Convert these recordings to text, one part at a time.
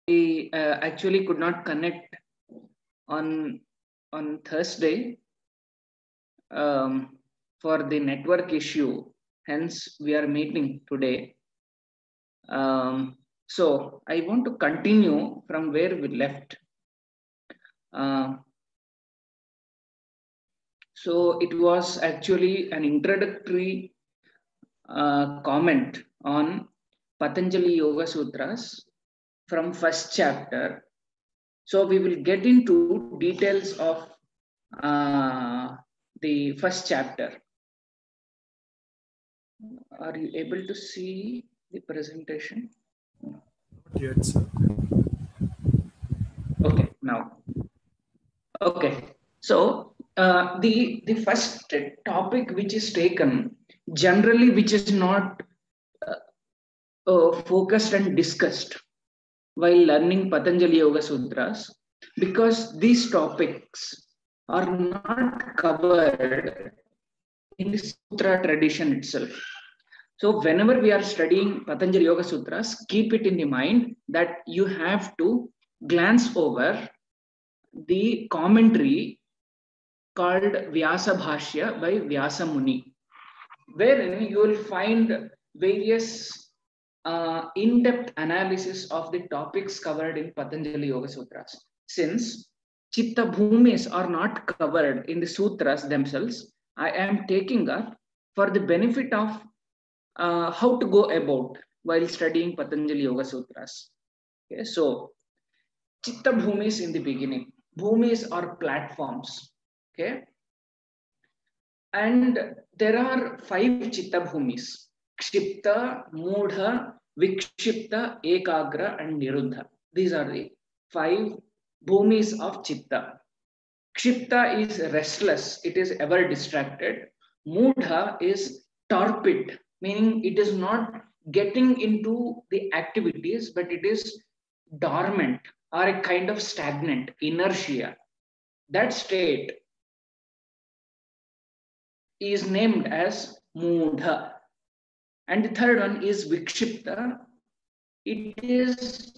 actually could not connect on Thursday for the network issue. Hence, we are meeting today. So I want to continue from where we left. So it was actually an introductory comment on Patanjali Yoga Sutras from first chapter. So we will get into details of the first chapter. Are you able to see the presentation? Not yet, sir. Okay, now. Okay, so the first topic which is taken generally, which is not focused and discussed while learning Patanjali Yoga Sutras, because these topics are not covered in the Sutra tradition itself. So whenever we are studying Patanjali Yoga Sutras, keep it in the mind that you have to glance over the commentary called Vyasa Bhashya by Vyasa Muni, wherein you will find various in-depth analysis of the topics covered in Patanjali Yoga Sutras. Since Chitta Bhumis are not covered in the sutras themselves, I am taking up for the benefit of how to go about while studying Patanjali Yoga Sutras. Okay, so Chitta Bhumis in the beginning. Bhumis are platforms. Okay, and there are 5 Chitta Bhumis: Kshipta, Mudha, Vikshipta, Ekagra, and Niruddha. These are the 5 Bhumis of Chitta. Kshipta is restless, it is ever distracted. Mudha is torpid, meaning it is not getting into the activities, but it is dormant or a kind of stagnant, inertia. That state is named as Mudha. And the third one is Vikshipta. It is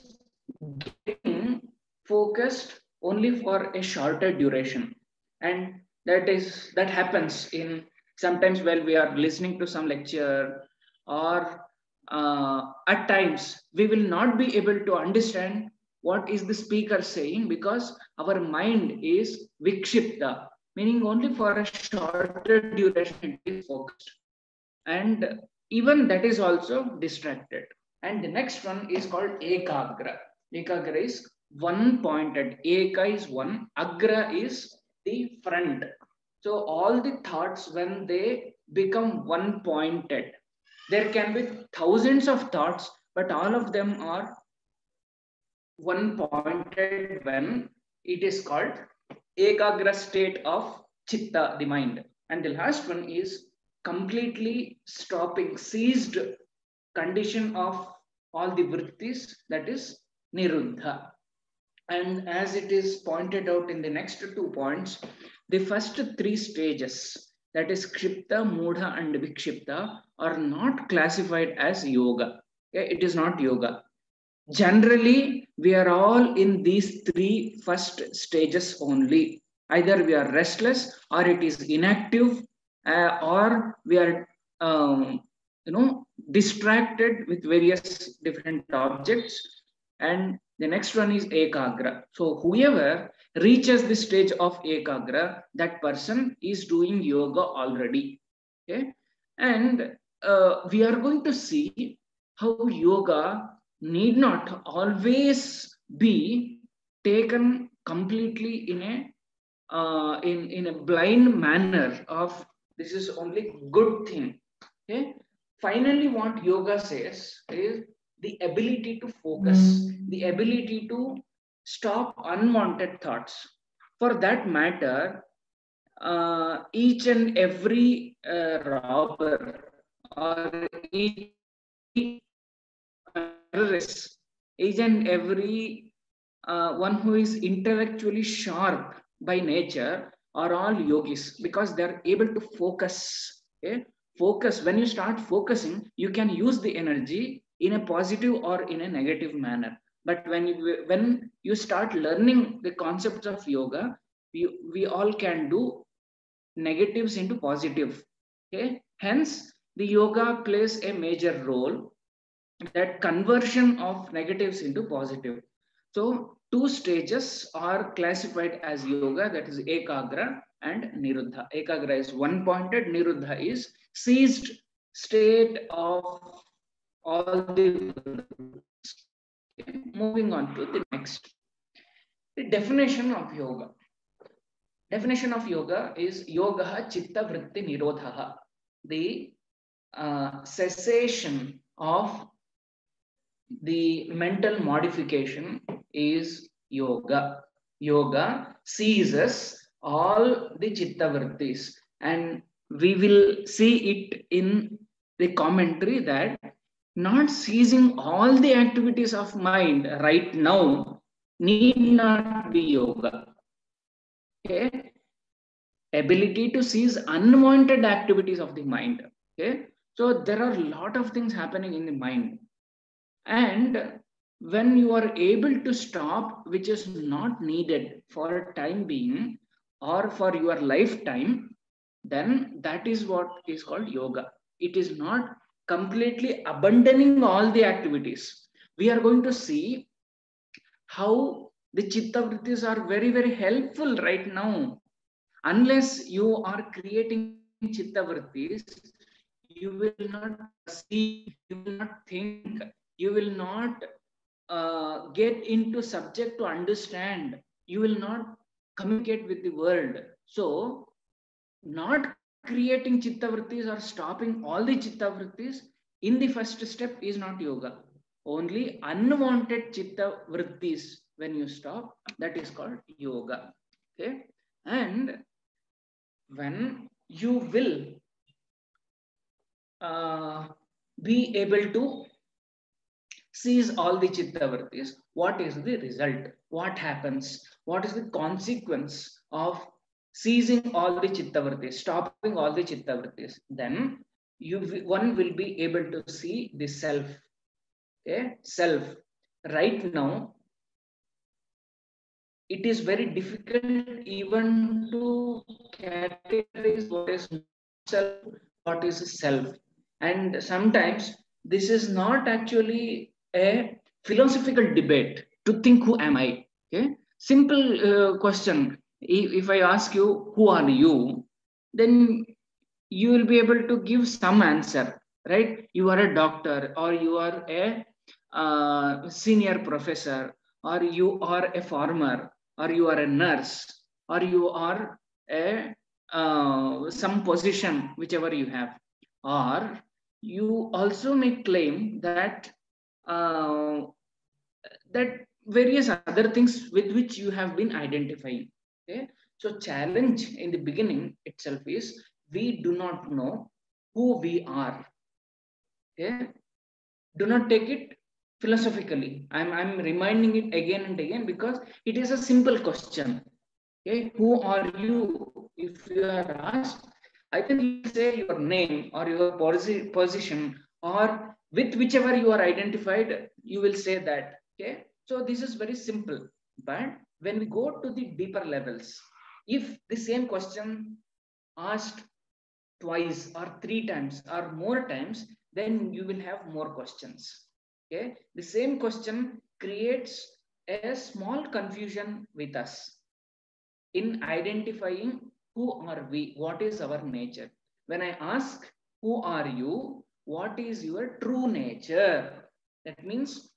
getting focused only for a shorter duration. And that happens in sometimes while we are listening to some lecture, or at times we will not be able to understand what is the speaker saying because our mind is Vikshipta, meaning only for a shorter duration it is focused. And even that is also distracted. And the next one is called Ekagra. Ekagra is one pointed. Eka is one, Agra is the front. So all the thoughts, when they become one pointed, there can be thousands of thoughts, but all of them are one pointed when it is called Ekagra state of Chitta, the mind. And the last one is completely stopping, ceased condition of all the vrittis, that is Niruddha. And as it is pointed out in the next 2 points, the first 3 stages, that is Kshipta, Mudha, and Vikshipta, are not classified as yoga. Okay? It is not yoga. Generally, we are all in these 3 first stages only. Either we are restless, or it is inactive, or we are distracted with various different objects. And the next one is Ekagra. So whoever reaches the stage of Ekagra, that person is doing yoga already. Okay, and we are going to see how yoga need not always be taken completely in a blind manner of this is only good thing. Okay, finally what yoga says is the ability to focus, the ability to stop unwanted thoughts. For that matter, each and every robber or each terrorist, each and every one who is intellectually sharp by nature are all yogis, because they're able to focus. Okay? Focus, when you start focusing, you can use the energy in a positive or in a negative manner. But when you start learning the concepts of yoga, we all can do negatives into positive. Okay, hence the yoga plays a major role, that conversion of negatives into positive. So two stages are classified as yoga, that is ekagra and niruddha. Ekagra is one pointed, niruddha is ceased state of all the. Okay. Moving on to the next, the definition of yoga. Definition of yoga is yoga chitta vritti nirodha, the cessation of the mental modification is yoga. Yoga seizes all the chitta vrittis, and we will see it in the commentary that not seizing all the activities of mind right now need not be yoga. Okay, ability to seize unwanted activities of the mind. Okay, so there are a lot of things happening in the mind, and when you are able to stop which is not needed for a time being or for your lifetime, then that is what is called yoga. It is not completely abandoning all the activities. We are going to see how the chitta vrittis are very, very helpful right now. Unless you are creating chitta vrittis, you will not perceive, you will not think, you will not get into subject to understand, you will not communicate with the world. So not creating chitta vrittis or stopping all the chitta vrittis in the first step is not yoga. Only unwanted chitta vrittis, when you stop, that is called yoga. Okay, and when you will uh, be able to seize all the chitta vrittis, what is the result? What happens? What is the consequence of seizing all the chitta vrittis, stopping all the chitta vrittis? Then one will be able to see the self. Okay, self. Right now, it is very difficult even to categorize what is self, what is self. And sometimes this is not actually a philosophical debate to think who am I. Okay, simple question. If I ask you who are you, then you will be able to give some answer, right? You are a doctor, or you are a senior professor, or you are a farmer, or you are a nurse, or you are a some position, whichever you have. Or you also may claim that uh, that various other things with which you have been identifying. Okay, so challenge in the beginning itself is we do not know who we are. Okay, do not take it philosophically. I'm reminding it again and again because it is a simple question. Okay, who are you? If you are asked, I think you say your name or your position, or with whichever you are identified, you will say that. Okay, so this is very simple. But when we go to the deeper levels, if the same question asked twice or three times or more times, then you will have more questions. Okay, the same question creates a small confusion with us in identifying who are we, what is our nature. When I ask, who are you? What is your true nature? That means,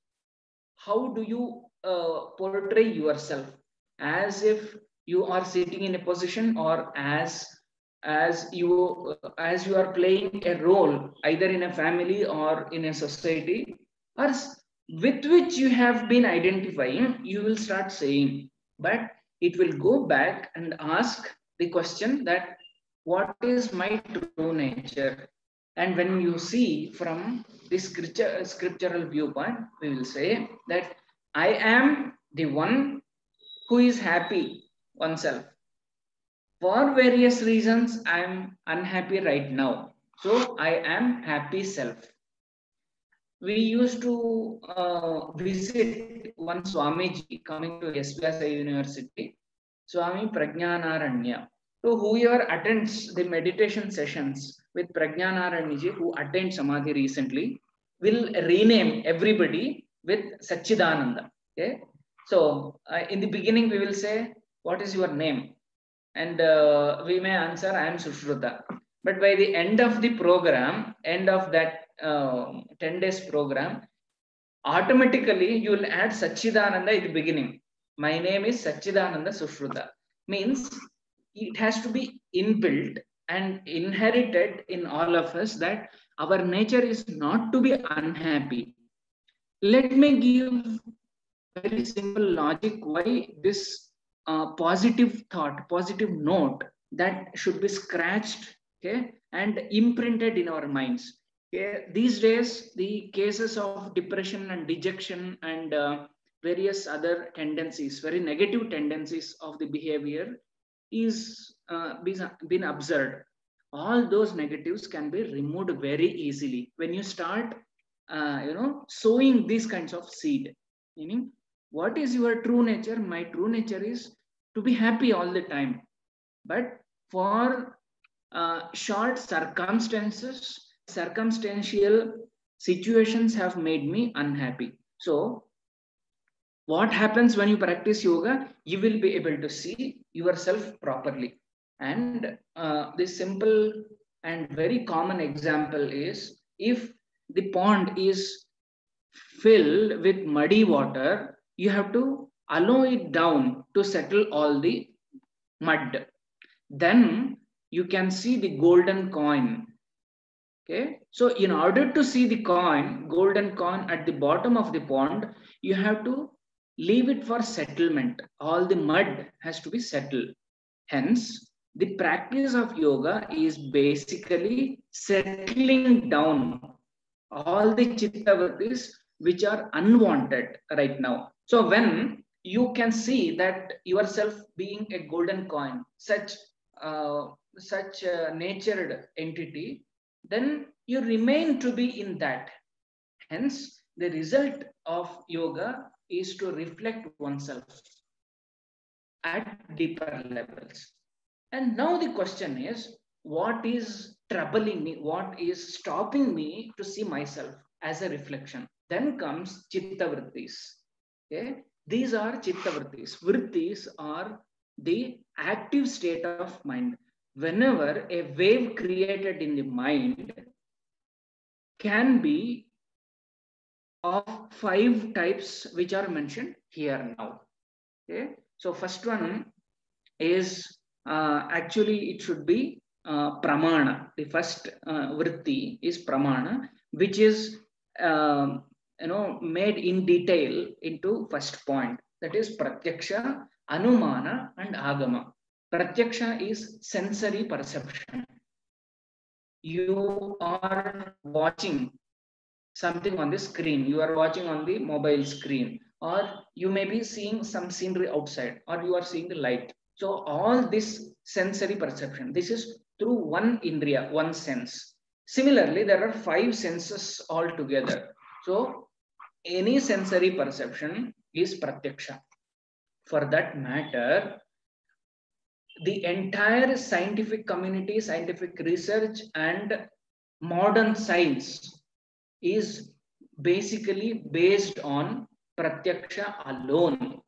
how do you portray yourself? As if you are sitting in a position, or as you are playing a role either in a family or in a society, or with which you have been identifying, you will start saying. But it will go back and ask the question that what is my true nature? And when you see from the scriptural viewpoint, we will say that I am the one who is happy oneself. For various reasons, I am unhappy right now. So I am happy self. we used to visit one Swamiji coming to SVSI University, Swami Prajnanaranya. So whoever attends the meditation sessions with Prajnanaranya, who attained Samadhi recently, will rename everybody with Satchidananda. Okay. So in the beginning, we will say, what is your name? And we may answer, I am Sushrutha. But by the end of the program, end of that 10 days program, automatically you will add Satchidananda at the beginning. My name is Satchidananda Sushrutha. Means it has to be inbuilt and inherited in all of us that our nature is not to be unhappy. Let me give very simple logic why this positive thought, positive note that should be scratched, okay, and imprinted in our minds. Okay? These days, the cases of depression and dejection and various other tendencies, very negative tendencies of the behavior is been observed. All those negatives can be removed very easily when you start, sowing these kinds of seed. Meaning, what is your true nature? My true nature is to be happy all the time. But for short circumstantial situations have made me unhappy. So, what happens when you practice yoga? You will be able to see yourself properly. And the simple and very common example is if the pond is filled with muddy water, you have to allow it down to settle all the mud. Then you can see the golden coin. Okay, so in order to see the coin, golden coin at the bottom of the pond, you have to leave it for settlement. All the mud has to be settled. Hence, the practice of yoga is basically settling down all the chittavrittis which are unwanted right now. So when you can see that yourself being a golden coin, such a natured entity, then you remain to be in that. Hence, the result of yoga is to reflect oneself at deeper levels. And now the question is, what is troubling me? What is stopping me to see myself as a reflection? Then comes chitta vrittis. Okay? These are chitta vrittis. Vrittis are the active state of mind. Whenever a wave created in the mind can be of 5 types which are mentioned here now. Okay? So first one is actually it should be pramana. The first vritti is pramana, which is made in detail into first point. That is pratyaksha, anumana, and agama. Pratyaksha is sensory perception. You are watching something on the screen. You are watching on the mobile screen, or you may be seeing some scenery outside, or you are seeing the light. So all this sensory perception, this is through one indriya, one sense. Similarly, there are 5 senses altogether. So any sensory perception is pratyaksha. For that matter, the entire scientific community, scientific research, and modern science is basically based on pratyaksha alone.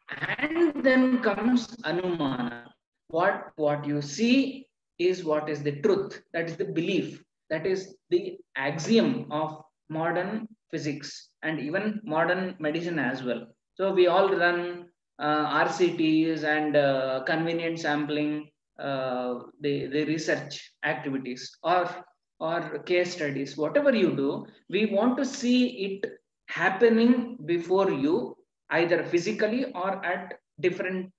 And then comes anumana. What you see is what is the truth. That is the belief. That is the axiom of modern physics and even modern medicine as well. So we all run RCTs and convenient sampling, the research activities or case studies. Whatever you do, we want to see it happening before you, either physically or at different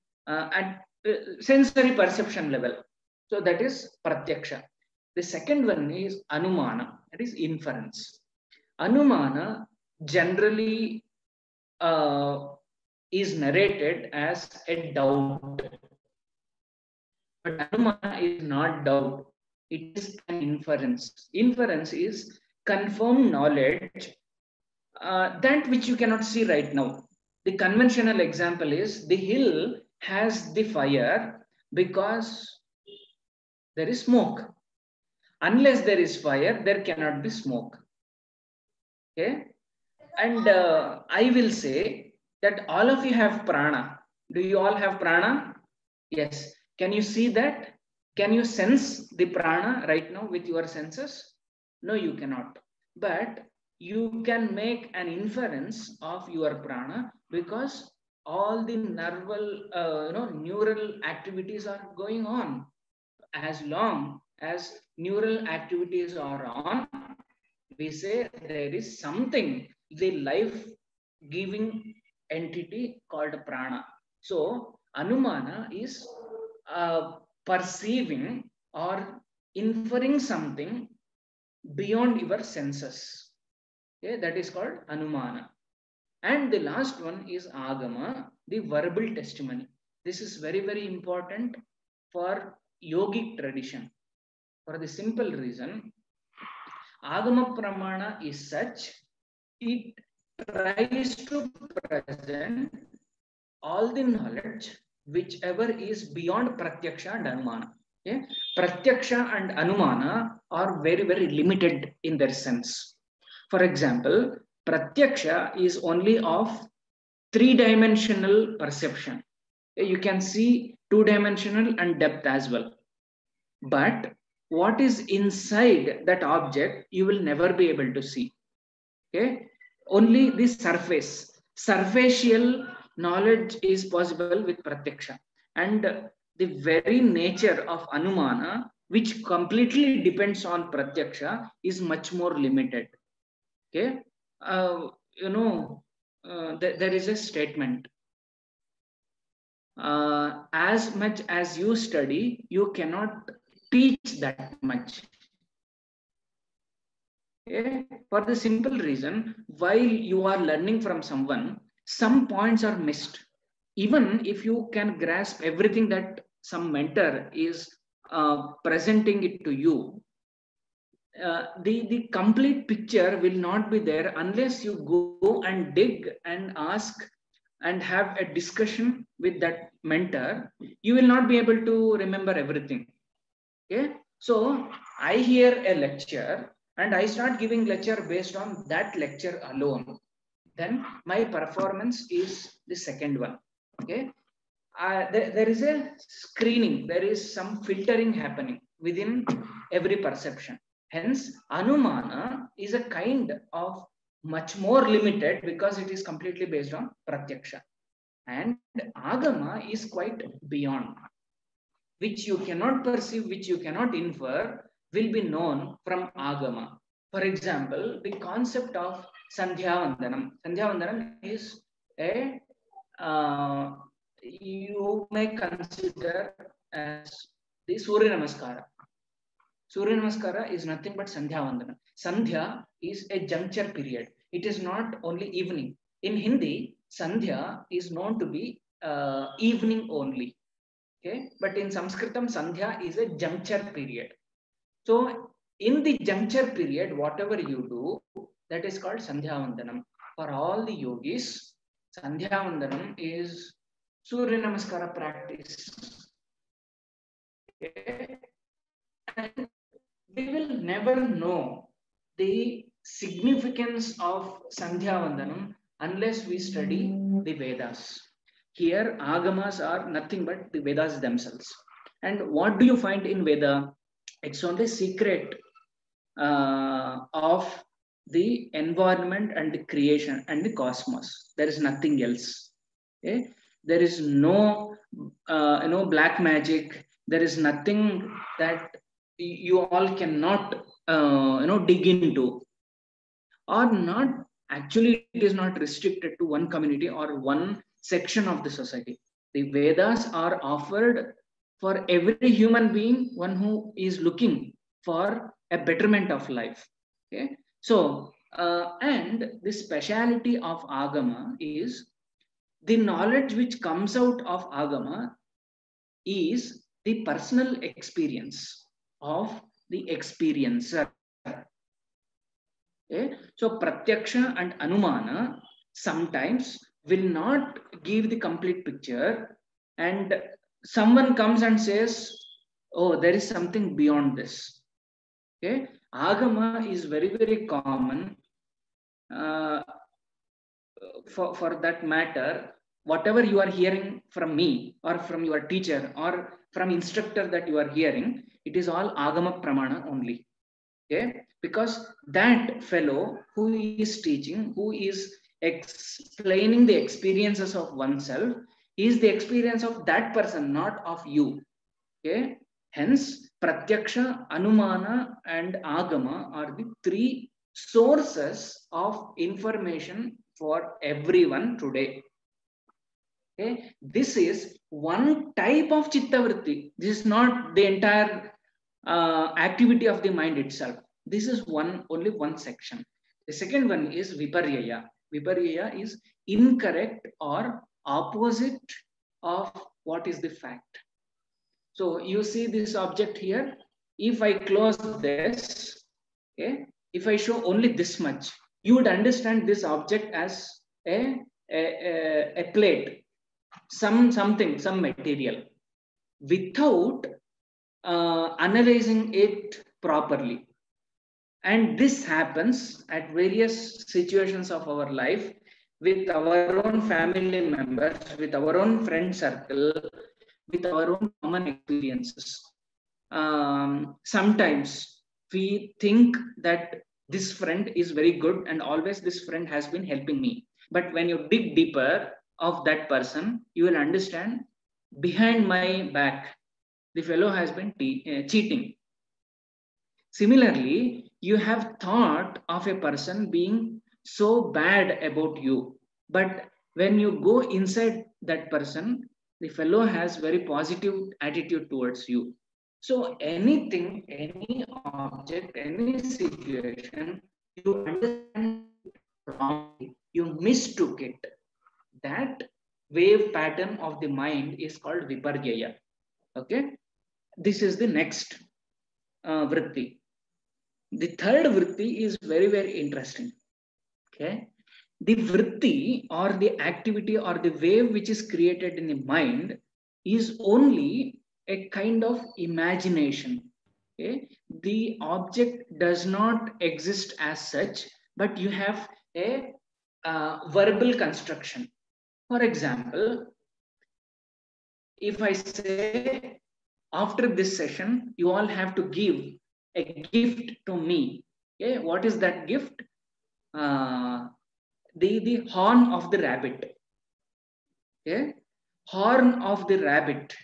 sensory perception level. So that is pratyaksha. The second one is anumana, that is inference. Anumana generally is narrated as a doubt. But anumana is not doubt, it is an inference. Inference is confirmed knowledge, that which you cannot see right now. The conventional example is the hill has the fire because there is smoke. Unless there is fire, there cannot be smoke. Okay. And I will say that all of you have prana. Do you all have prana? Yes. Can you see that? Can you sense the prana right now with your senses? No, you cannot. But you can make an inference of your prana because all the neural activities are going on. As long as neural activities are on, we say there is something, the life-giving entity called prana. So Anumana is perceiving or inferring something beyond your senses. Okay, that is called Anumana. And the last one is Agama, the verbal testimony. This is very, very important for yogic tradition. For the simple reason, Agama Pramana is such, it tries to present all the knowledge whichever is beyond Pratyaksha and Anumana. Okay? Pratyaksha and Anumana are very, very limited in their sense. For example, Pratyaksha is only of three-dimensional perception. You can see two-dimensional and depth as well. But what is inside that object, you will never be able to see. Okay? Only the surface. Surfacial knowledge is possible with Pratyaksha. And the very nature of Anumana, which completely depends on Pratyaksha, is much more limited. Okay? There is a statement. As much as you study, you cannot teach that much. Okay? For the simple reason, while you are learning from someone, some points are missed. Even if you can grasp everything that some mentor is presenting it to you, the complete picture will not be there unless you go and dig and ask and have a discussion with that mentor. You will not be able to remember everything. Okay, so I hear a lecture and I start giving lecture based on that lecture alone. Then my performance is the second one. Okay, there is a screening, there is some filtering happening within every perception. Hence, Anumana is a kind of much more limited because it is completely based on Pratyaksha. And Agama is quite beyond, which you cannot perceive, which you cannot infer, will be known from Agama. For example, the concept of Sandhya Vandanam. Sandhya Vandanam is a, you may consider as the Surya Namaskara. Surya Namaskara is nothing but Sandhya Vandana. Sandhya is a juncture period. It is not only evening. In Hindi, Sandhya is known to be evening only. Okay, but in Sanskritam, Sandhya is a juncture period. So in the juncture period, whatever you do, that is called Sandhya Vandanam. For all the yogis, Sandhya Vandanam is Surya Namaskara practice. Okay? And we will never know the significance of Sandhya Vandanam unless we study the Vedas. Here, Agamas are nothing but the Vedas themselves. And what do you find in Veda? It's only secret of the environment and the creation and the cosmos. There is nothing else. Okay? There is no, black magic. There is nothing that you all cannot, dig into. Or not. Actually, it is not restricted to one community or one section of the society. The Vedas are offered for every human being, one who is looking for a betterment of life. Okay, so and the speciality of Agama is the knowledge which comes out of Agama is the personal experience of the experiencer. So pratyaksha and anumana sometimes will not give the complete picture, and someone comes and says, oh, there is something beyond this. Okay, agama is very, very common. uh, for that matter, whatever you are hearing from me or from your teacher or from instructor that you are hearing, it is all agama pramana only. Okay, because that fellow who is teaching, who is explaining the experiences of oneself, is the experience of that person, not of you. Okay, hence pratyaksha, anumana and agama are the three sources of information for everyone today. Okay, this is one type of chitta vritti. This is not the entire activity of the mind itself. This is only one section. The second one is viparyaya. Viparyaya is incorrect or opposite of what is the fact. So you see this object here. If I close this, okay, if I show only this much, you would understand this object as a plate, some material, without analyzing it properly. And this happens at various situations of our life, with our own family members, with our own friend circle, with our own common experiences. Sometimes we think that this friend is very good and always this friend has been helping me. But when you dig deeper of that person, you will understand behind my back, the fellow has been cheating. Similarly, you have thought of a person being so bad about you, but when you go inside that person, the fellow has very positive attitude towards you. So anything, any object, any situation, you understand wrongly, you mistook it. That wave pattern of the mind is called viparyaya. Okay, this is the next vritti. The third vritti is very, very interesting. Okay, the vritti or the activity or the wave which is created in the mind is only a kind of imagination. Okay, the object does not exist as such, but you have a verbal construction. For example, if I say after this session, you all have to give a gift to me. Okay, what is that gift? The horn of the rabbit. Okay, horn of the rabbit.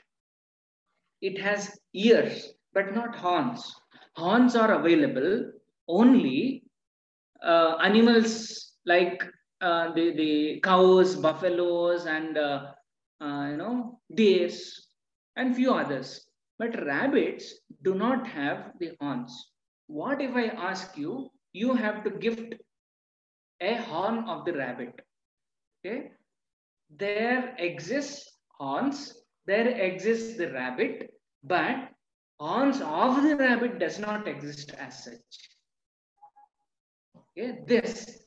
It has ears, but not horns. Horns are available only animals like the cows, buffaloes, and deers, and few others. But rabbits do not have the horns. What if I ask you? You have to gift a horn of the rabbit. Okay, there exists horns. There exists the rabbit, but horns of the rabbit does not exist as such. Okay, this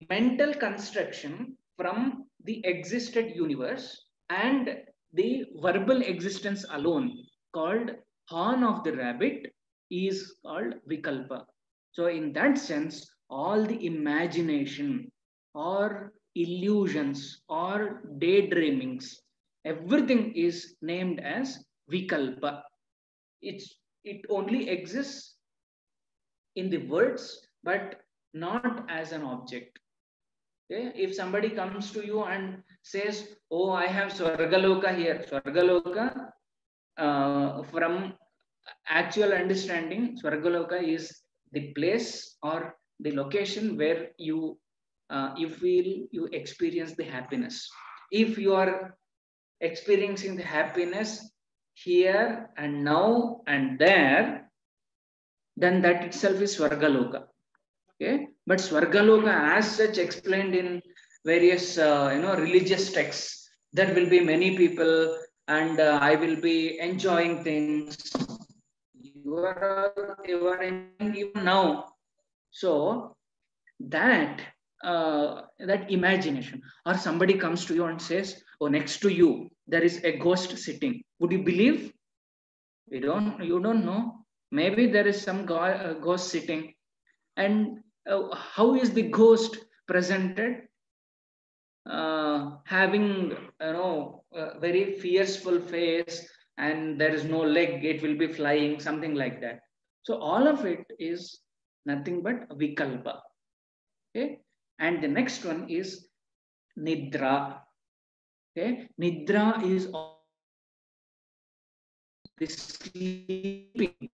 mental construction from the existed universe and the verbal existence alone, called horn of the rabbit, is called vikalpa. So in that sense, all the imagination or illusions or daydreamings, everything is named as vikalpa. It only exists in the words, but not as an object. Okay? If somebody comes to you and says, oh, I have Swargaloka here. Swargaloka, from actual understanding, Swargaloka is the place or the location where you feel, you experience the happiness. If you are experiencing the happiness here and now and there, then that itself is Swargaloka. Okay, but Swargaloka as such explained in various religious texts, there will be many people and I will be enjoying things. You are enjoying even now. So that imagination, or somebody comes to you and says, oh, next to you there is a ghost sitting, would you believe? You don't know. Maybe there is some ghost sitting, and how is the ghost presented? Having a very fearful face, and there is no leg, it will be flying, something like that. So all of it is nothing but vikalpa. Okay, and the next one is nidra. Okay, nidra is the sleeping,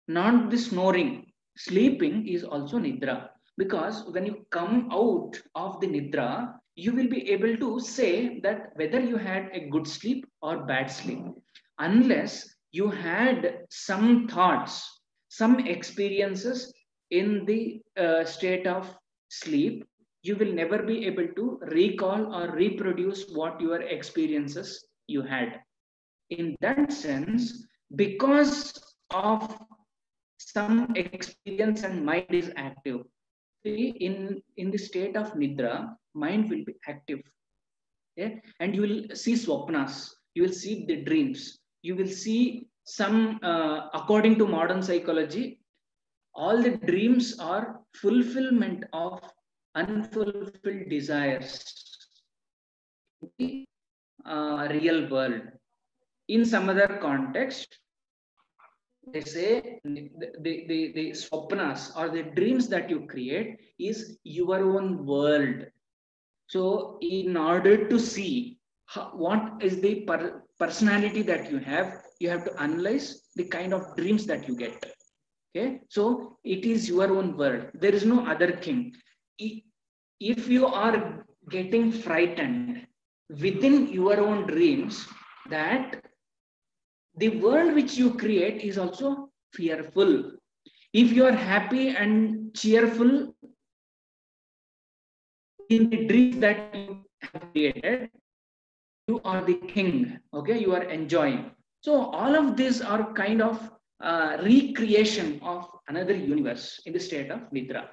not the snoring. Sleeping is also nidra, because when you come out of the nidra, you will be able to say that whether you had a good sleep or bad sleep. Unless you had some thoughts, some experiences in the state of sleep, you will never be able to recall or reproduce what your experiences you had. In that sense, because of some experience and mind is active. See, in the state of nidra, mind will be active. Okay? And you will see swapnas, you will see the dreams, you will see some, according to modern psychology, all the dreams are fulfillment of unfulfilled desires in the real world. In some other context, they say the swapnas or the dreams that you create is your own world. So in order to see what is the personality that you have to analyze the kind of dreams that you get. Okay, so it is your own world. There is no other king. If you are getting frightened within your own dreams, that the world which you create is also fearful. If you are happy and cheerful in the dreams that you have created, you are the king. Okay, you are enjoying. So all of these are kind of recreation of another universe in the state of nidra.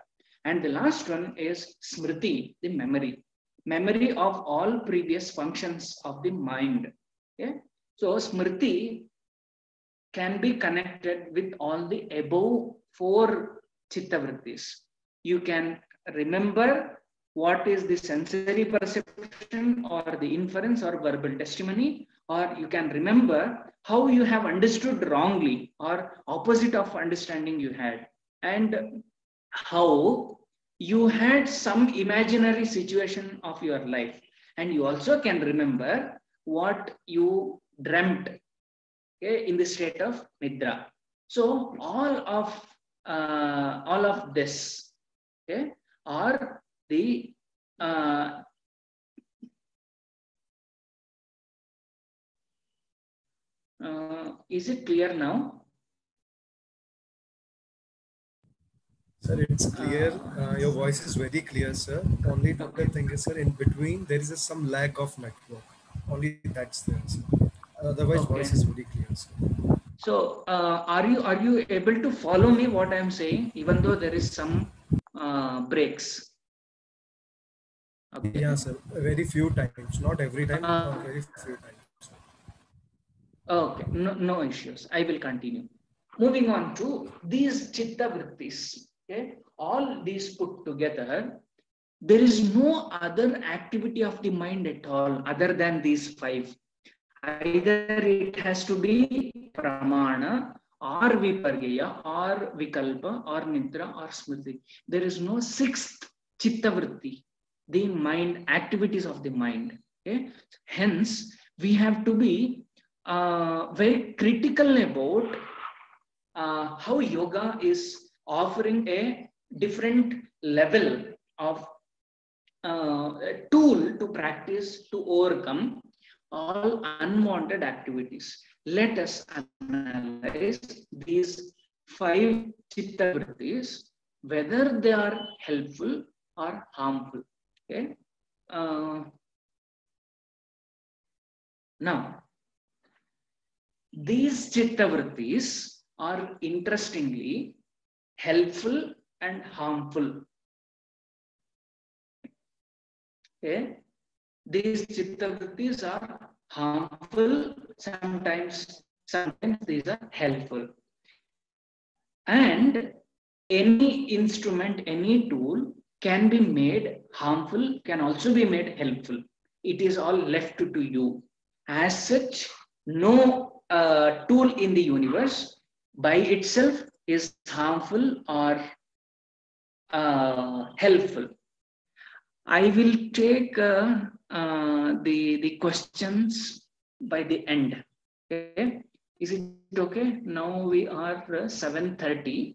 And the last one is smriti, the memory of all previous functions of the mind. Okay, so smriti can be connected with all the above four chitta vrittis. You can remember what is the sensory perception or the inference or verbal testimony, or you can remember how you have understood wrongly or opposite of understanding you had, and how you had some imaginary situation of your life, and you also can remember what you dreamt, okay, in the state of nidra. So all of this, okay, are the is it clear now? Sir, it's clear. Your voice is very clear, sir. Only the Okay. thing is, sir, in between there is some lag of network. Only that's there, sir. Otherwise, voice Okay. is very clear, sir. So are you able to follow me what I'm saying, even though there is some breaks? Okay. Yeah, sir. Very few times, not every time. Uh, Very few times. okay. No issues. I will continue. Moving on to these chitta vrittis. Okay. All these put together, there is no other activity of the mind at all other than these five. Either it has to be pramana or vipargya or vikalpa or nidra or smriti. There is no sixth chitta vritti, the mind, activities of the mind. Okay? Hence, we have to be very critical about how yoga is offering a different level of tool to practice to overcome all unwanted activities. Let us analyze these five chitta vrittis, whether they are helpful or harmful. Okay. Now, these chitta vrittis are interestingly helpful and harmful. Okay? These chitta vrittis are harmful, sometimes these are helpful. And any instrument, any tool can be made harmful, can also be made helpful. It is all left to you. As such, no tool in the universe by itself is harmful or helpful. I will take the questions by the end. Okay, is it okay? Now we are 7:30.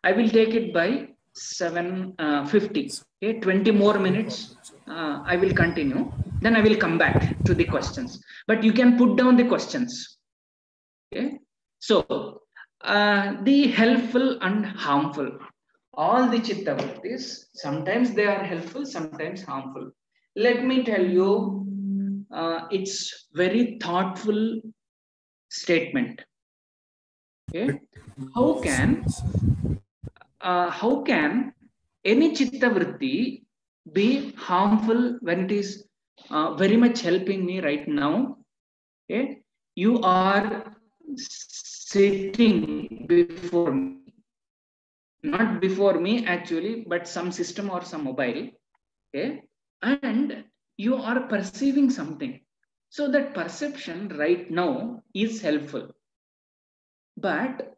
I will take it by 7:50. Okay, 20 more minutes. I will continue. Then I will come back to the questions. But you can put down the questions. Okay, so the helpful and harmful. All the chitta vrittis, sometimes they are helpful, sometimes harmful. Let me tell you, it's very thoughtful statement. Okay, how can any chitta vritti be harmful when it is very much helping me right now? Okay, you are sitting before me, not before me actually, but some system or some mobile. Okay, and you are perceiving something. So that perception right now is helpful. But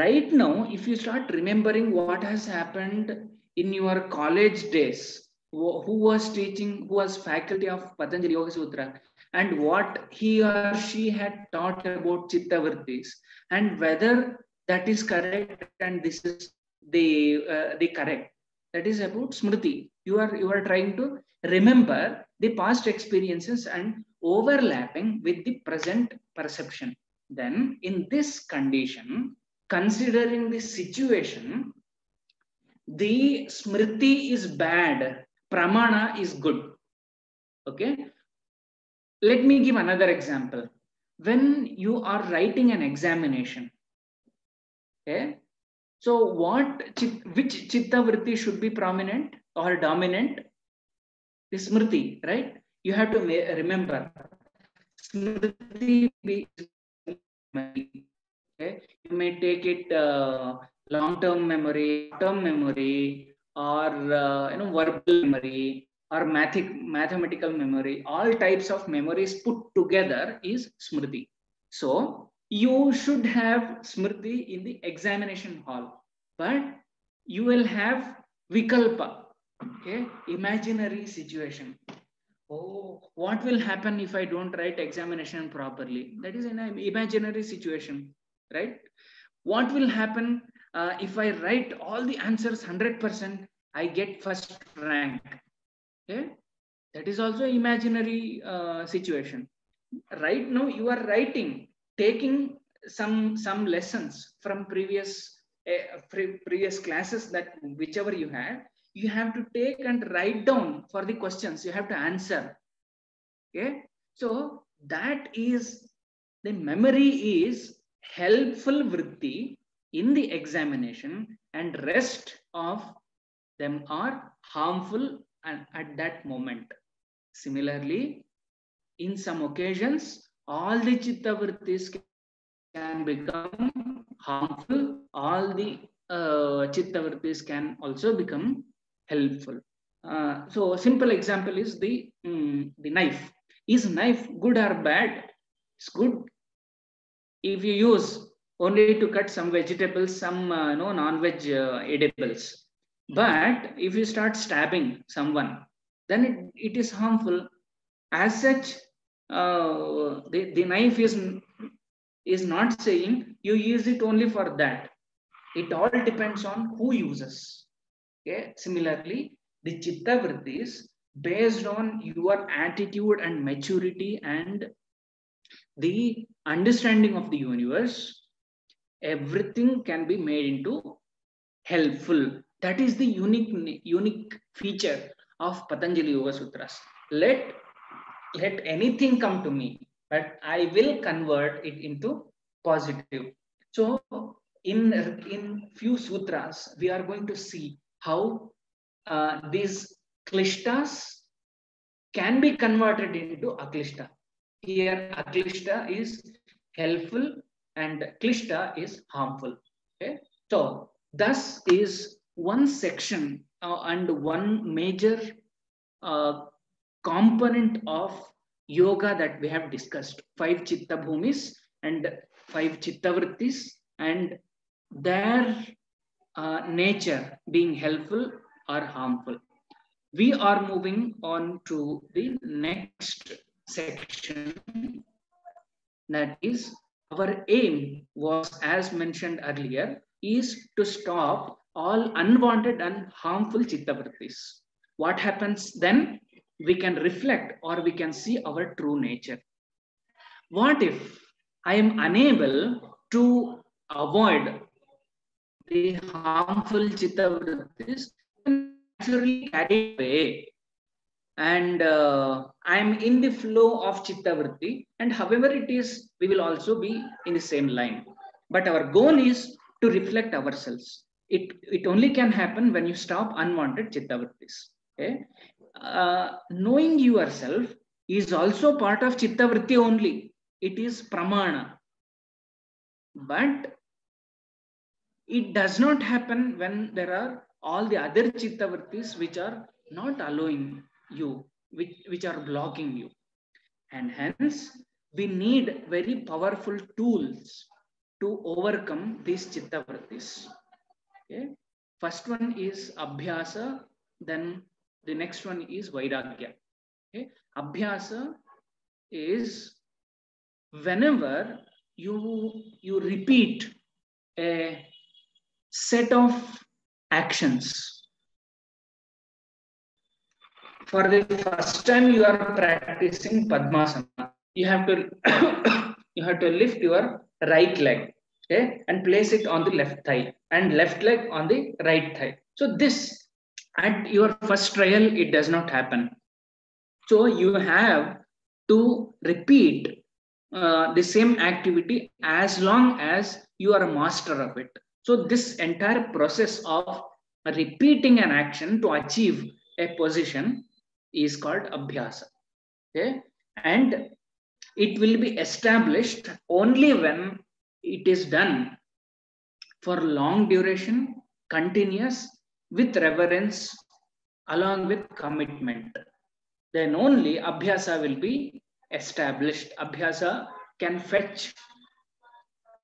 right now, if you start remembering what has happened in your college days, who was teaching, who was faculty of Patanjali Yoga Sutra, and what he or she had taught about Chitta Vrittis, and whether that is correct and this is the correct. That is about Smriti. You are trying to remember the past experiences and overlapping with the present perception. Then, in this condition, considering the situation, the smriti is bad, pramana is good. Okay. Let me give another example. When you are writing an examination, okay. So, which chitta vritti should be prominent or dominant? The smriti, right? You have to remember. Smriti okay? You may take it long-term memory, short-term memory, or verbal memory, or mathematical memory. All types of memories put together is smriti. So you should have smriti in the examination hall, but you will have vikalpa, okay, imaginary situation. Oh, what will happen if I don't write examination properly? That is an imaginary situation, right? What will happen if I write all the answers 100%, I get first rank? Okay? That is also imaginary situation. Right now, you are writing, taking some lessons from previous classes that whichever you had, you have to take and write down for the questions. You have to answer. Okay, so that is the memory is helpful vritti in the examination, and rest of them are harmful and at that moment. Similarly, in some occasions, all the chitta vrittis can become harmful. All the chitta vrittis can also become helpful. So, simple example is the knife. Is knife good or bad? It's good if you use only to cut some vegetables, some non-veg edibles. But if you start stabbing someone, then it is harmful. As such, the knife is not saying you use it only for that. It all depends on who uses. Okay. Similarly, the chitta vrittis based on your attitude and maturity and the understanding of the universe, everything can be made into helpful. That is the unique feature of Patanjali Yoga Sutras. Let anything come to me, but I will convert it into positive. So in few sutras, we are going to see how these klishtas can be converted into aklishta. Here, aklishta is helpful and klishta is harmful. Okay, so thus is one section and one major component of yoga that we have discussed: 5 chitta bhumis and 5 chitta vrittis, and their nature being helpful or harmful. We are moving on to the next section, that is, our aim was, as mentioned earlier, is to stop all unwanted and harmful chitta vrittis. What happens then? We can reflect or we can see our true nature. What if I am unable to avoid the harmful chitta vrittis? Naturally carried away, and I'm in the flow of chitta vritti, and however it is, we will also be in the same line. But our goal is to reflect ourselves. It only can happen when you stop unwanted chitta vrittis. Okay? Knowing yourself is also part of chitta vritti only. It is pramana. But it does not happen when there are all the other chitta vrittis which are not allowing you, which are blocking you. And hence, we need very powerful tools to overcome these chitta vrittis. Okay? First one is abhyasa, then the next one is vairagya. Okay? Abhyasa is whenever you repeat a set of actions. For the first time you are practicing Padmasana, you have to you have to lift your right leg, okay, and place it on the left thigh, and left leg on the right thigh. So this, at your first trial, it does not happen. So you have to repeat the same activity as long as you are a master of it. So this entire process of repeating an action to achieve a position is called abhyasa. Okay? And it will be established only when it is done for long duration, continuous, with reverence, along with commitment. Then only abhyasa will be established. Abhyasa can fetch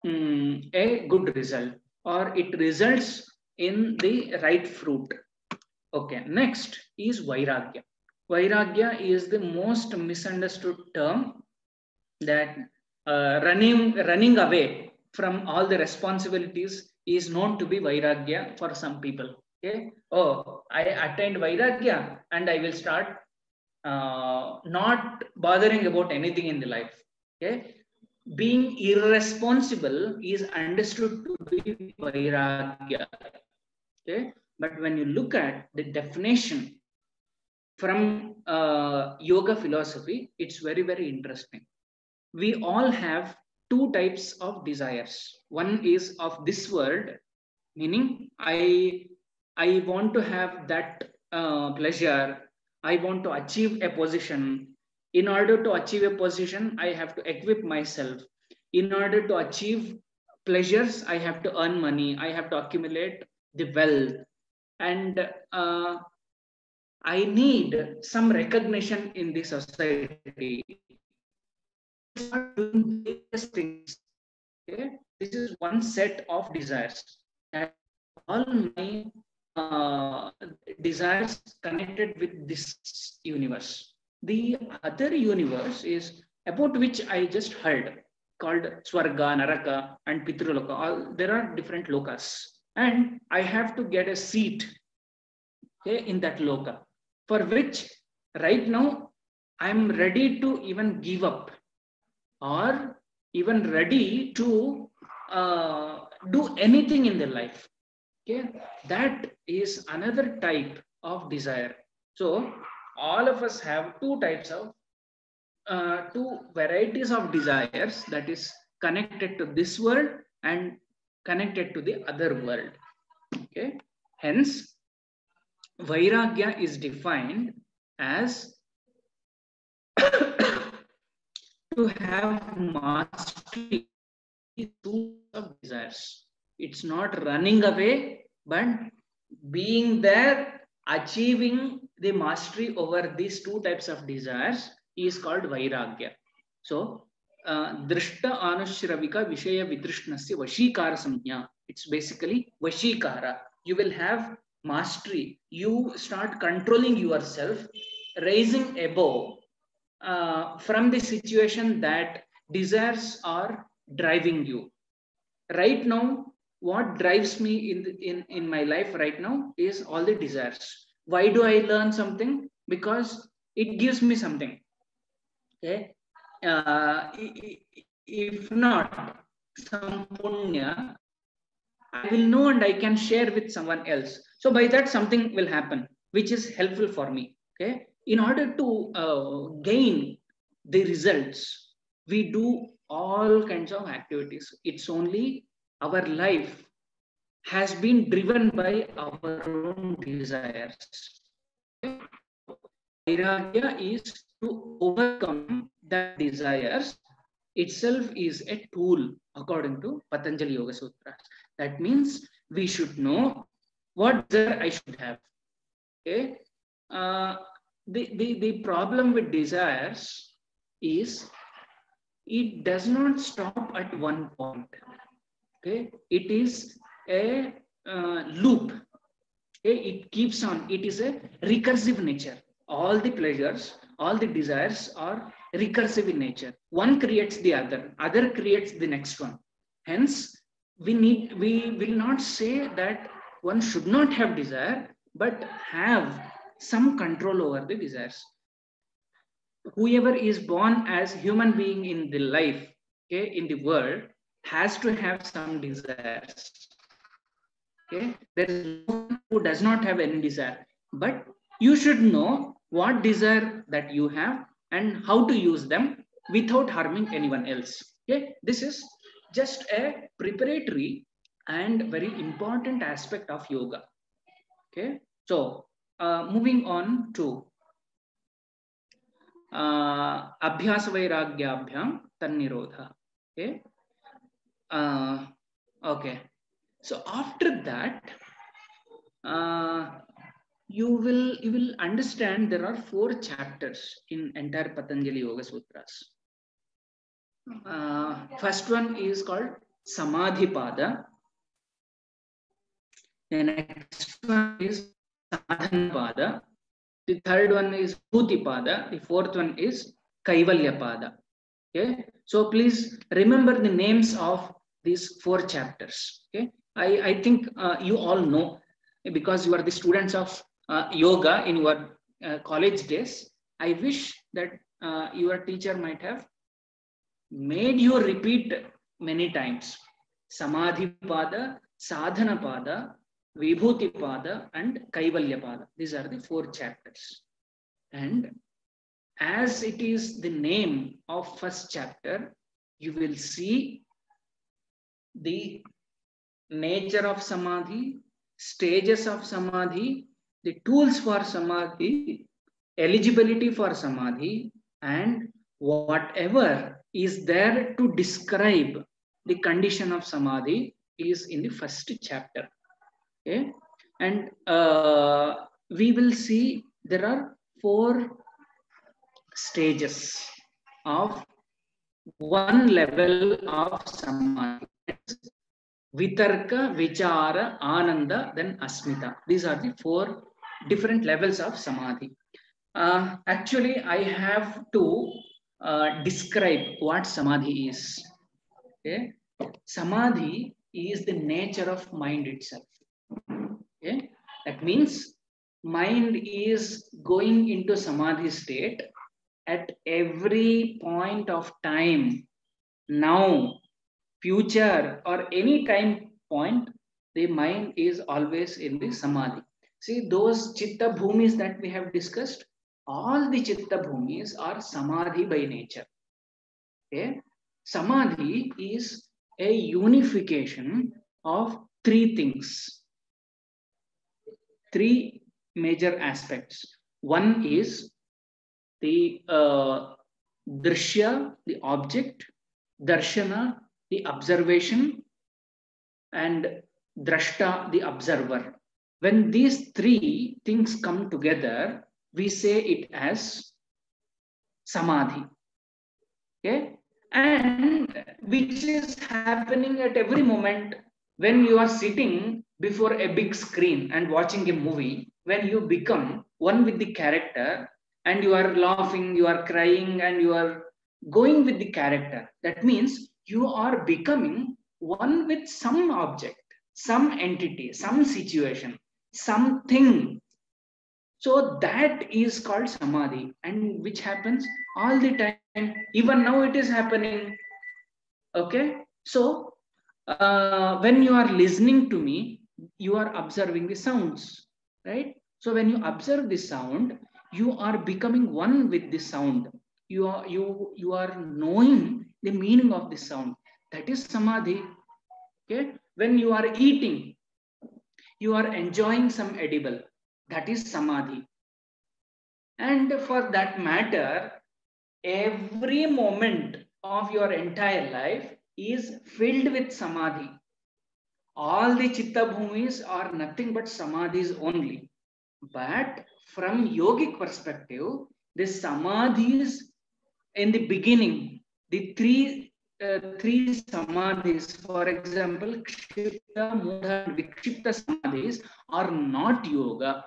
a good result, or it results in the right fruit. Okay, next is vairagya. Vairagya is the most misunderstood term, that running away from all the responsibilities is known to be vairagya for some people. Okay, oh, I attained vairagya and I will start not bothering about anything in the life. Okay, being irresponsible is understood to be vairagya. Okay, but when you look at the definition from yoga philosophy, it's very, very interesting. We all have two types of desires. One is of this world, meaning I want to have that pleasure. I want to achieve a position. In order to achieve a position, I have to equip myself. In order to achieve pleasures, I have to earn money. I have to accumulate the wealth. And I need some recognition in the society. Start doing various things. Okay? This is one set of desires. That all my desires connected with this universe. The other universe is about which I just heard, called Swarga, Naraka, and Pitraloka. All, there are different lokas. And I have to get a seat, okay, in that loka, for which right now I'm ready to even give up, or even ready to do anything in their life. Okay, that is another type of desire. So all of us have two types of two varieties of desires, that is connected to this world and connected to the other world. Okay, hence vairagya is defined as to have mastery of desires. It's not running away, but being there, achieving the mastery over these two types of desires is called vairagya. So, drishta anushravika vishaya vidrishnasya vashikara samjna. It's basically vashikara. You will have mastery. You start controlling yourself, raising above from the situation that desires are driving you. Right now, what drives me in my life right now is all the desires. Why do I learn something? Because it gives me something. Okay. If not some punya, I will know and I can share with someone else. So by that something will happen, which is helpful for me. Okay. In order to gain the results, we do all kinds of activities. It's only our life has been driven by our own desires. Vairagya is to overcome that desires itself is a tool according to Patanjali Yoga Sutras. That means we should know what desire I should have. Okay. The problem with desires is it does not stop at one point. Okay. It is a loop. Okay. It keeps on. It is a recursive nature. All the pleasures, all the desires are recursive in nature. One creates the other creates the next one. Hence, we will not say that one should not have desire, but have some control over the desires. Whoever is born as human being in the life, okay, in the world, has to have some desires. Okay, there is no one who does not have any desire, but you should know what desire that you have and how to use them without harming anyone else. Okay, this is just a preparatory and very important aspect of yoga. Okay, so moving on to abhyasa vairagyabhyam tannirodha. Okay, okay. So after that, you will understand there are 4 chapters in entire Patanjali Yoga Sutras. First one is called Samadhipada. The next one is Sadhanapada. The third one is Bhutipada. The fourth one is Kaivalyapada. Okay, so please remember the names of these 4 chapters. Okay, I think you all know because you are the students of yoga in your college days. I wish that your teacher might have made you repeat many times. Samadhipada, Sadhanapada, Vibhutipada, and Kaivalyapada. These are the 4 chapters. And as it is the name of first chapter, you will see the nature of samadhi, stages of samadhi, the tools for samadhi, eligibility for samadhi, and whatever is there to describe the condition of samadhi is in the first chapter. Okay, and we will see there are 4 stages of one level of samadhi. Vitarka, Vichara, Ananda, then Asmita. These are the 4 different levels of samadhi. Actually, I have to describe what samadhi is. Okay? Samadhi is the nature of mind itself. Okay? That means mind is going into samadhi state at every point of time, now, future, or any time point, the mind is always in the samadhi. See, those chitta bhumis that we have discussed, all the chitta bhumis are samadhi by nature. Okay? Samadhi is a unification of 3 things, 3 major aspects. One is the drishya, the object, darshana, the observation, and drashta, the observer. When these three things come together, we say it as samadhi. Okay, and which is happening at every moment when you are sitting before a big screen and watching a movie. When you become one with the character and you are laughing, you are crying, and you are going with the character, that means you are becoming one with some object, some entity, some situation, something. So that is called samadhi, and which happens all the time. Even now it is happening. Okay. So when you are listening to me, you are observing the sounds, right? So when you observe the sound, you are becoming one with the sound. You are knowing the meaning of the sound. That is samadhi. Okay. When you are eating, you are enjoying some edible. That is samadhi. And for that matter, every moment of your entire life is filled with samadhi. All the chitta bhumis are nothing but samadhis only. But from yogic perspective, the samadhis in the beginning, the three samadhis, for example, kshipta, mudha, and vikshipta samadhis are not yoga.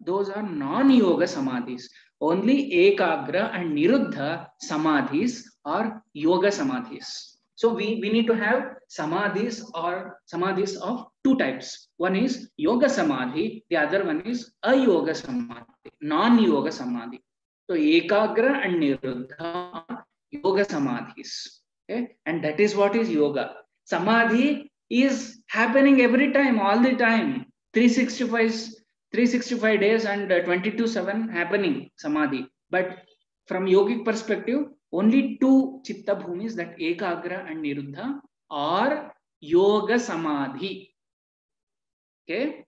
Those are non-yoga samadhis. Only ekagra and niruddha samadhis are yoga samadhis. So we need to have samadhis or samadhis of two types. One is yoga samadhi, the other one is ayoga samadhi, non-yoga samadhi. So ekagra and niruddha are yoga samadhis. Okay? And that is what is yoga. Samadhi is happening every time, all the time. 365 days and 22/7 happening samadhi. But from yogic perspective, only two chitta bhumis, that ekagra and niruddha, are yoga samadhi. Okay,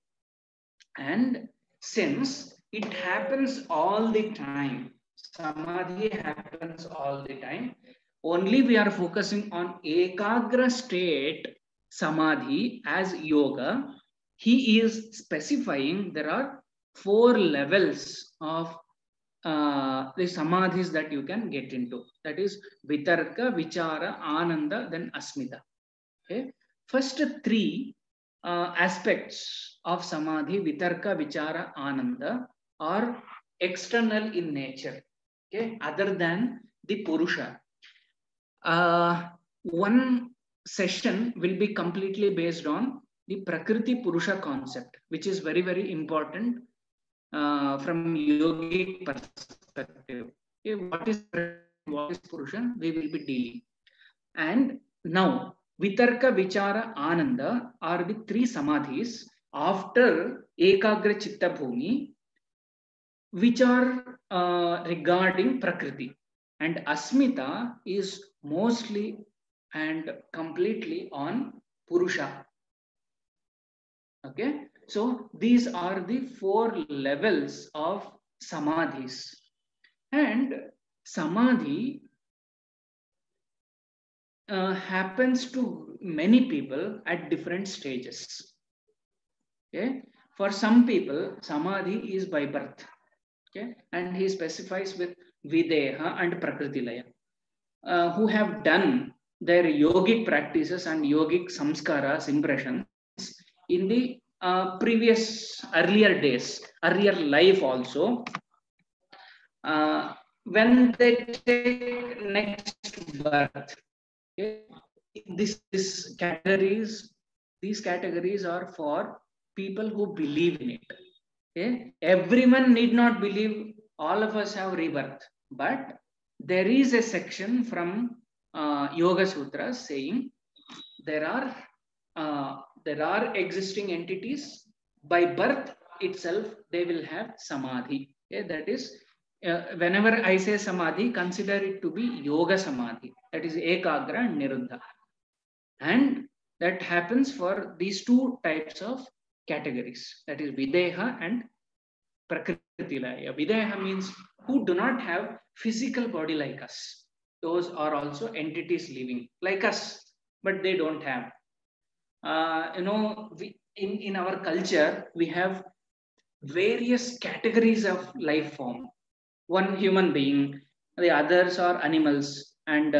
and since it happens all the time, samadhi happens all the time, only we are focusing on ekagra state samadhi as yoga. He is specifying there are 4 levels of the samadhis that you can get into. That is vitarka, vichara, ananda, then asmita. Okay. First three aspects of samadhi, vitarka, vichara, ananda, are external in nature. Okay, other than the purusha. One session will be completely based on the prakriti purusha concept, which is very, very important from yogic perspective. Okay, what is purusha? We will be dealing. And now, vitarka, vichara, ananda are the three samadhis after ekagra chitta bhumi, which are regarding prakriti. And asmita is mostly and completely on purusha. Okay, so these are the 4 levels of samadhis. And samadhi happens to many people at different stages. Okay, for some people, samadhi is by birth. Okay, and he specifies with videha and prakriti laya, who have done their yogic practices and yogic samskaras, impressions in the previous earlier days, earlier life also. When they take next birth, okay, these categories are for people who believe in it. Okay, everyone need not believe. All of us have rebirth, but there is a section from Yoga Sutras saying there are existing entities. By birth itself, they will have samadhi. Okay, that is, whenever I say samadhi, consider it to be yoga samadhi. That is ekagra and niruddha. And that happens for these two types of categories. That is videha and prakriti laya. Videha means who do not have physical body like us. Those are also entities living like us, but they don't have. In our culture, we have various categories of life form. One human being, the others are animals and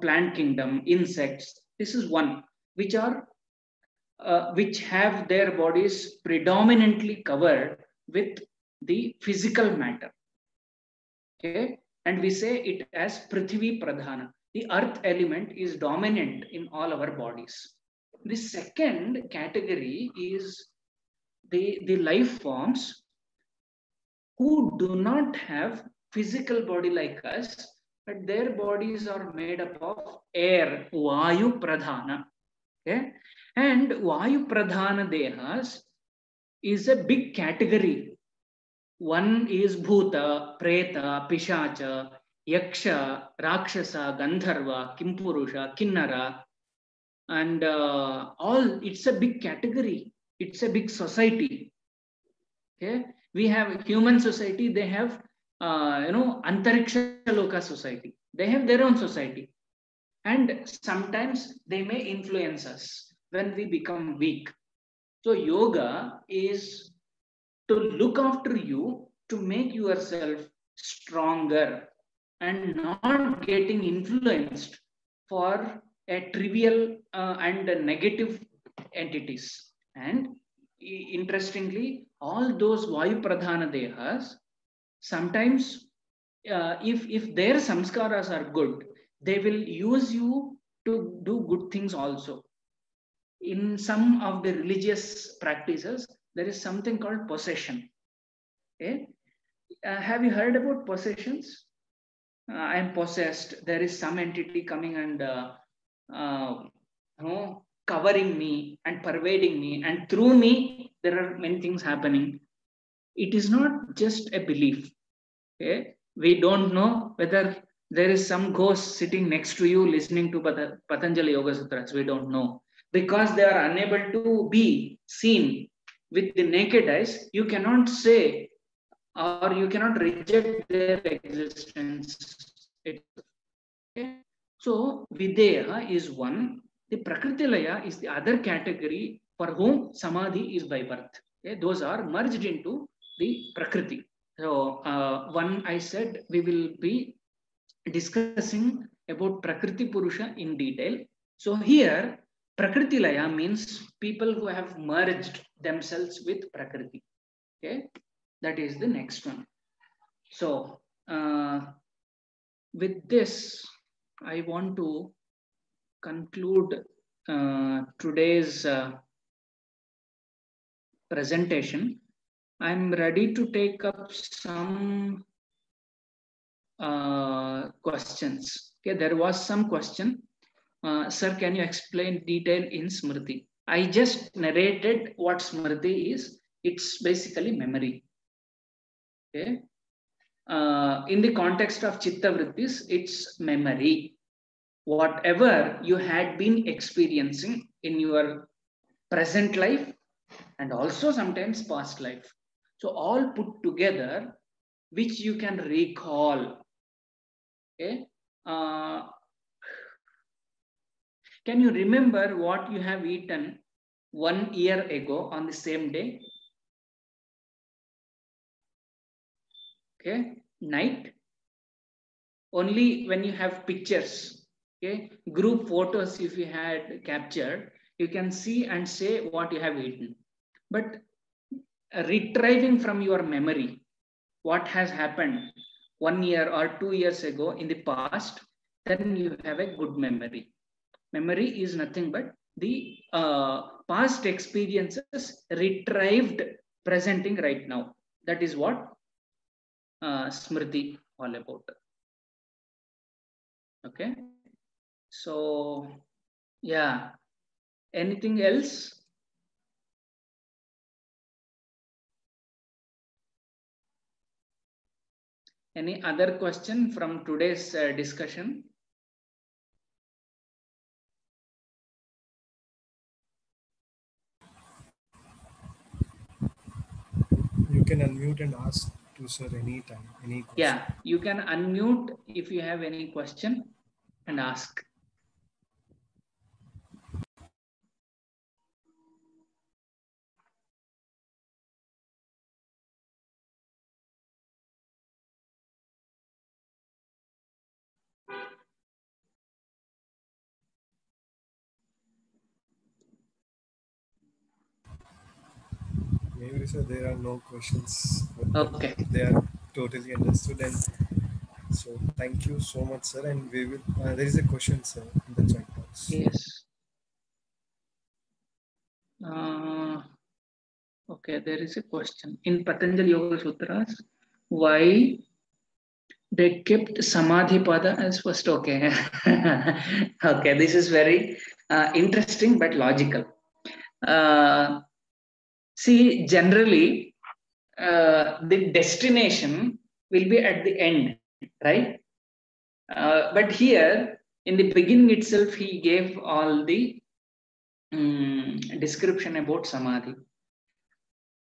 plant kingdom, insects. This is one which have their bodies predominantly covered with the physical matter. Okay, and we say it as Prithvi Pradhana. The earth element is dominant in all our bodies. The second category is the life forms who do not have physical body like us, but their bodies are made up of air, Vayu Pradhana. Okay? And Vayu Pradhana Dehas is a big category. One is Bhuta, Preta, Pishacha, Yaksha, Rakshasa, Gandharva, Kimpurusha, Kinnara, and all. It's a big category. It's a big society. Okay, we have human society. They have Antariksha Loka society. They have their own society, and sometimes they may influence us when we become weak. So yoga is to look after you, to make yourself stronger and not getting influenced for a trivial and negative entities. And interestingly, all those Vayu Pradhana Dehas, sometimes if their samskaras are good, they will use you to do good things also. In some of the religious practices, there is something called possession. Okay? Have you heard about possessions? I am possessed. There is some entity coming and uh, covering me and pervading me, and through me, there are many things happening. It is not just a belief. Okay? We don't know whether there is some ghost sitting next to you listening to Patanjali Yoga Sutras. We don't know. Because they are unable to be seen with the naked eyes, you cannot say or you cannot reject their existence. Okay? So, Videha is one. The Prakriti Laya is the other category for whom Samadhi is by birth. Okay? Those are merged into the Prakriti. So, one I said we will be discussing about Prakriti Purusha in detail. So, here Prakriti Laya means people who have merged themselves with Prakriti. Okay, that is the next one. So, with this, I want to conclude today's presentation. I'm ready to take up some questions. Okay, there was some question. Sir, can you explain detail in Smriti? I just narrated what Smriti is. It's basically memory. Okay. In the context of Chitta Vrittis, it's memory. Whatever you had been experiencing in your present life and also sometimes past life. So all put together, which you can recall. Okay. Can you remember what you have eaten 1 year ago on the same day? Okay, night. Only when you have pictures, okay, group photos, if you had captured, you can see and say what you have eaten. But retrieving from your memory what has happened 1 year or 2 years ago in the past, then you have a good memory. Memory is nothing but the past experiences retrieved, presenting right now. That is what Smriti all about. Okay. So, yeah. Anything else? Any other question from today's discussion? You can unmute and ask. to sir anytime, any question. Yeah, you can unmute if you have any question and ask. Maybe sir, there are no questions, but Okay. they are totally understood. And so thank you so much, sir. And we will. There is a question, sir, in the chat box. Yes. Okay, there is a question. In Patanjali Yoga Sutras, why they kept Samadhi Pada as first? Okay. Okay, this is very interesting but logical. Uh, See, generally, the destination will be at the end, right? But here, in the beginning itself, he gave all the description about Samadhi.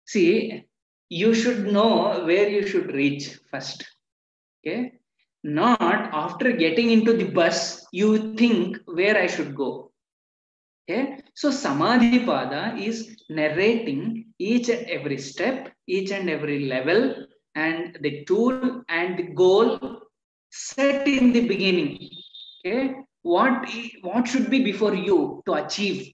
See, you should know where you should reach first. Okay. Not after getting into the bus, you think where I should go. Okay. So Samadhi Pada is narrating each and every step, each and every level, and the tool and the goal set in the beginning. Okay. What should be before you to achieve?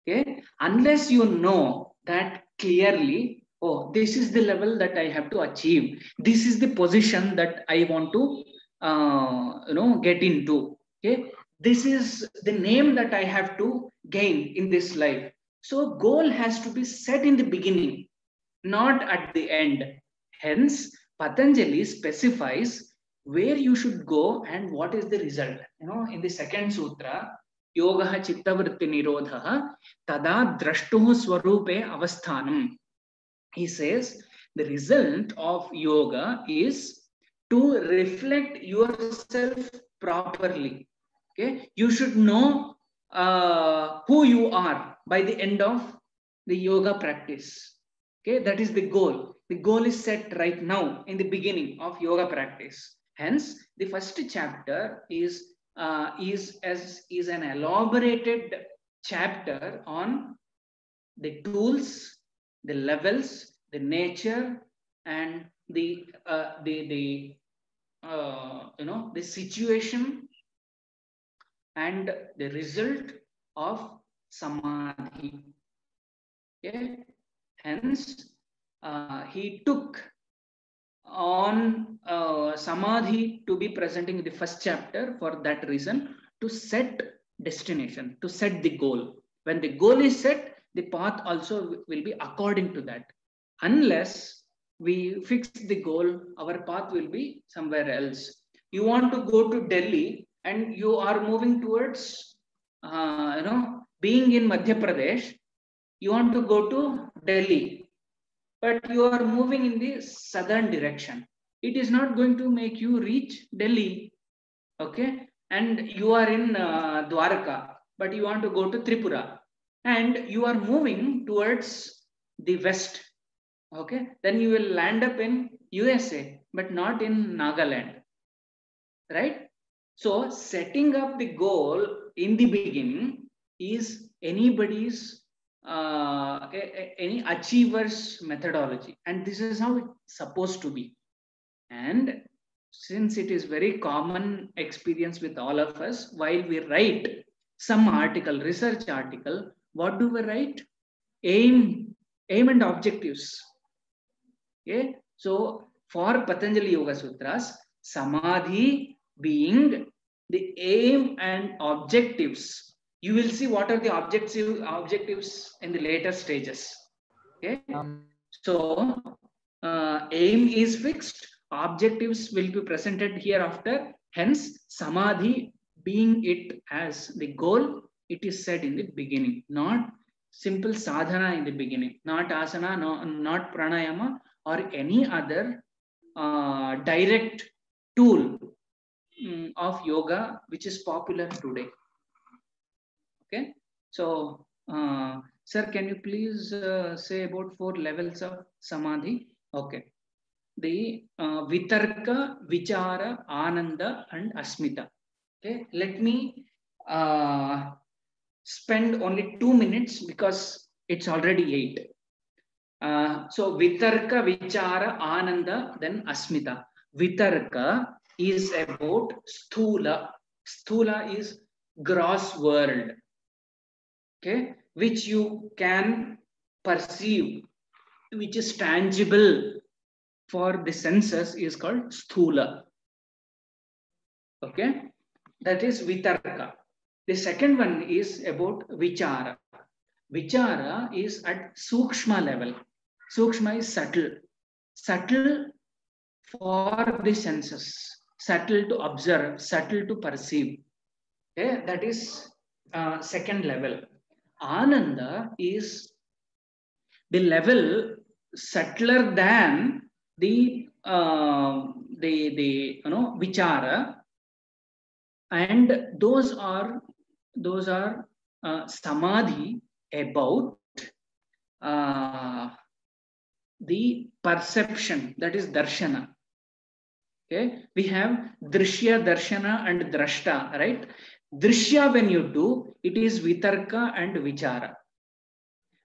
Okay, unless you know that clearly, oh, this is the level that I have to achieve, this is the position that I want to get into. Okay, this is the name that I have to gain in this life. So goal has to be set in the beginning, not at the end. Hence Patanjali specifies where you should go and what is the result. In the second sutra, Yoga Chittavritti Nirodha Tada Drashtuh Swarupe Avasthanam. He says the result of yoga is to reflect yourself properly. Okay, you should know who you are by the end of the yoga practice. Okay, that is the goal. The goal is set right now in the beginning of yoga practice. Hence, the first chapter is an elaborated chapter on the tools, the levels, the nature, and the situation and the result of samadhi. Okay? Hence, he took on samadhi to be presenting the first chapter for that reason, to set destination, to set the goal. When the goal is set, the path also will be according to that. Unless we fix the goal, our path will be somewhere else. You want to go to Delhi and you are moving towards, being in Madhya Pradesh, you want to go to Delhi, but you are moving in the southern direction. It is not going to make you reach Delhi. Okay. And you are in Dwarka, but you want to go to Tripura, and you are moving towards the west. Okay. Then you will land up in USA, but not in Nagaland. Right. So setting up the goal in the beginning is anybody's any achiever's methodology, and this is how it's supposed to be. And since it is very common experience with all of us, while we write some article, research article, what do we write? Aim and objectives. Okay, so for Patanjali Yoga Sutras, samadhi being the aim and objectives. You will see what are the objectives in the later stages. Okay, so aim is fixed, objectives will be presented hereafter. Hence, samadhi being it as the goal, it is said in the beginning, not simple sadhana in the beginning, not asana, no, not pranayama or any other direct tool of yoga which is popular today. Okay, so sir, can you please say about 4 levels of samadhi? Okay. the Vitarka, Vichara, Ananda, and Asmita. Okay, let me spend only 2 minutes because it's already 8. So Vitarka, Vichara, Ananda, then Asmita. Vitarka is about Sthula. Sthula is gross world, okay, which you can perceive, which is tangible for the senses, is called Sthula. Okay, that is Vitarka. The second one is about Vichara. Vichara is at Sukshma level. Sukshma is subtle. Subtle for the senses. Subtle to observe, subtle to perceive. Okay, that is second level. Ananda is the level subtler than the Vichara, and those are samadhi about the perception, that is darshana. Okay, we have drishya, darshana, and drashta, right? Drishya, when you do, it is vitarka and vichara.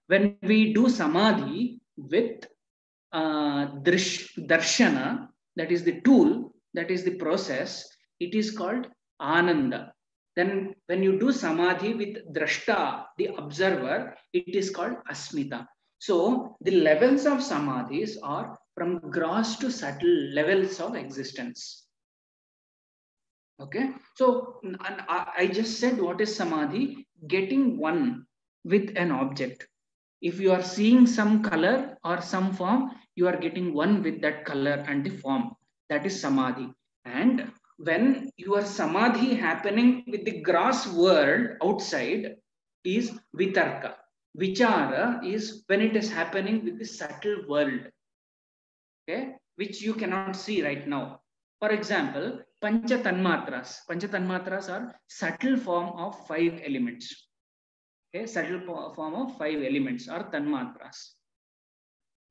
When we do samadhi with darshana, that is the tool, that is the process, it is called ananda. Then when you do samadhi with drashta, the observer, it is called asmita. So the levels of samadhis are from gross to subtle levels of existence. Okay, so I just said what is samadhi? Getting one with an object. If you are seeing some color or some form, you are getting one with that color and the form. That is samadhi. And when your samadhi happening with the gross world outside is vitarka. Vichara is when it is happening with the subtle world, okay, which you cannot see right now. For example, pancha tanmatras. Pancha tanmatras are subtle form of 5 elements. Okay, subtle form of 5 elements or tanmatras.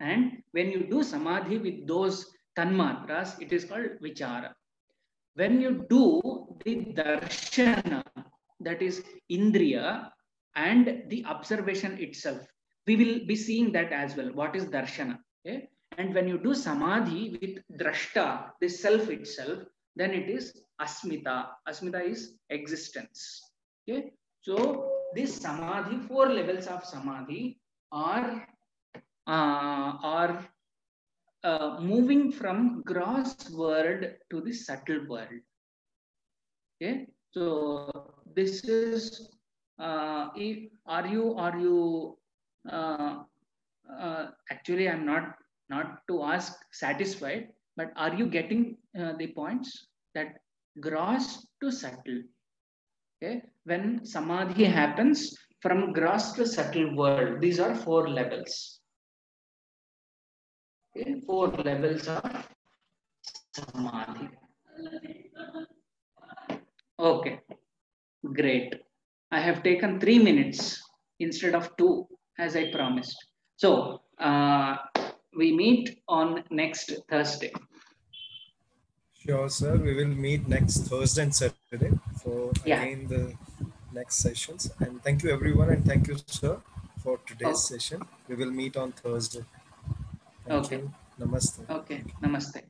And when you do samadhi with those tanmatras, it is called vichara. When you do the darshana, that is indriya, and the observation itself, we will be seeing that as well. What is darshana? Okay? And when you do samadhi with drashta, the self itself, then it is asmita. Asmita is existence. Okay? So this samadhi, 4 levels of samadhi are moving from gross world to the subtle world. Okay, so this is are you actually I'm not to ask satisfied, but are you getting the points that gross to subtle? Okay, when samadhi happens from gross to subtle world, these are 4 levels. Okay, 4 levels of samadhi. Okay, great. I have taken 3 minutes instead of 2 as I promised. So we meet on next Thursday. Sure, sir. We will meet next Thursday and Saturday for Yeah. again the next sessions. And thank you everyone, and thank you, sir, for today's Okay. session. We will meet on Thursday. Thank Okay. you. Namaste. Okay. Namaste.